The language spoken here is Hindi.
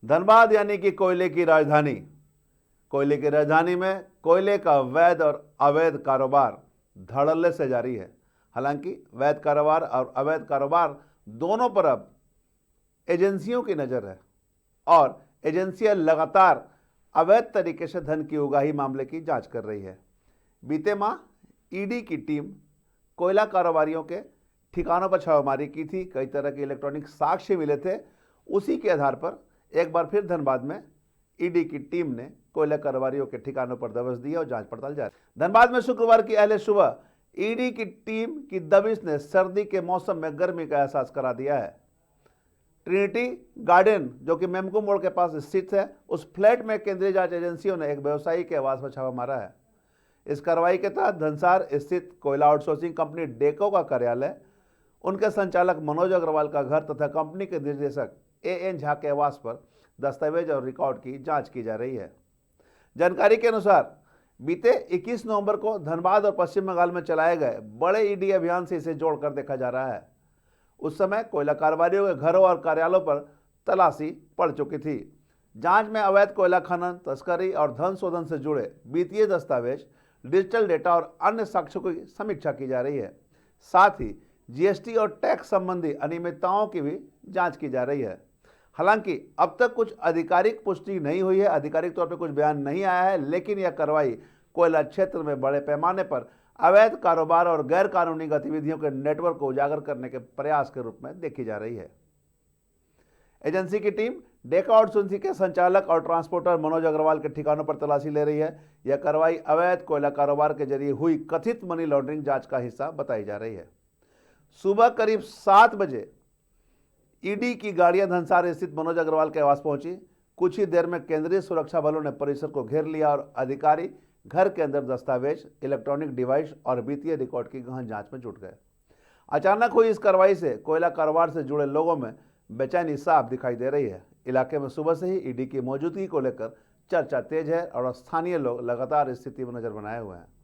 धनबाद यानी कि कोयले की राजधानी। कोयले की राजधानी में कोयले का वैध और अवैध कारोबार धड़ल्ले से जारी है। हालांकि वैध कारोबार और अवैध कारोबार दोनों पर अब एजेंसियों की नज़र है और एजेंसियां लगातार अवैध तरीके से धन की उगाही मामले की जांच कर रही है। बीते माह ईडी की टीम कोयला कारोबारियों के ठिकानों पर छापेमारी की थी। कई तरह के इलेक्ट्रॉनिक साक्ष्य मिले थे। उसी के आधार पर एक बार फिर धनबाद में ईडी की टीम ने कोयला कारोबारियों के ठिकानों पर दबिश दी और जांच पड़ताल जारी। धनबाद में शुक्रवार की अहले सुबह ईडी की टीम की दबिश ने सर्दी के मौसम में गर्मी का एहसास करा दिया है। ट्रिनिटी गार्डन जो कि मेमको मोड़ के पास स्थित है, उस फ्लैट में केंद्रीय जांच एजेंसियों ने एक व्यवसायी के आवास पर छापा मारा है। इस कार्रवाई के तहत धनसार स्थित कोयला आउटसोर्सिंग कंपनी डेको का कार्यालय, उनके संचालक मनोज अग्रवाल का घर तथा कंपनी के निर्देशक एएन झा के आवास पर दस्तावेज और रिकॉर्ड की जांच की जा रही है। जानकारी के अनुसार बीते 21 नवंबर को धनबाद और पश्चिम बंगाल में चलाए गए बड़े ईडी अभियान से इसे जोड़कर देखा जा रहा है। उस समय कोयला कारोबारियों के घरों और कार्यालयों पर तलाशी पड़ चुकी थी। जांच में अवैध कोयला खनन, तस्करी और धन शोधन से जुड़े वित्तीय दस्तावेज, डिजिटल डेटा और अन्य साक्ष्यों की समीक्षा की जा रही है। साथ ही जीएसटी और टैक्स संबंधी अनियमितताओं की भी जांच की जा रही है। हालांकि अब तक कुछ आधिकारिक पुष्टि नहीं हुई है, आधिकारिक तौर पर कुछ बयान नहीं आया है, लेकिन यह कार्रवाई कोयला क्षेत्र में बड़े पैमाने पर अवैध कारोबार और गैर कानूनी गतिविधियों के नेटवर्क को उजागर करने के प्रयास के रूप में देखी जा रही है। एजेंसी की टीम डेका आउटसोर्सिंग के संचालक और ट्रांसपोर्टर मनोज अग्रवाल के ठिकानों पर तलाशी ले रही है। यह कार्रवाई अवैध कोयला कारोबार के जरिए हुई कथित मनी लॉन्ड्रिंग जांच का हिस्सा बताई जा रही है। सुबह करीब 7 बजे ईडी की गाड़ियां धनसार स्थित मनोज अग्रवाल के आवास पहुंची। कुछ ही देर में केंद्रीय सुरक्षा बलों ने परिसर को घेर लिया और अधिकारी घर के अंदर दस्तावेज, इलेक्ट्रॉनिक डिवाइस और वित्तीय रिकॉर्ड की गहन जांच में जुट गए। अचानक हुई इस कार्रवाई से कोयला कारोबार से जुड़े लोगों में बेचैनी साफ दिखाई दे रही है। इलाके में सुबह से ही ईडी की मौजूदगी को लेकर चर्चा तेज है और स्थानीय लोग लगातार स्थिति में नजर बनाए हुए हैं।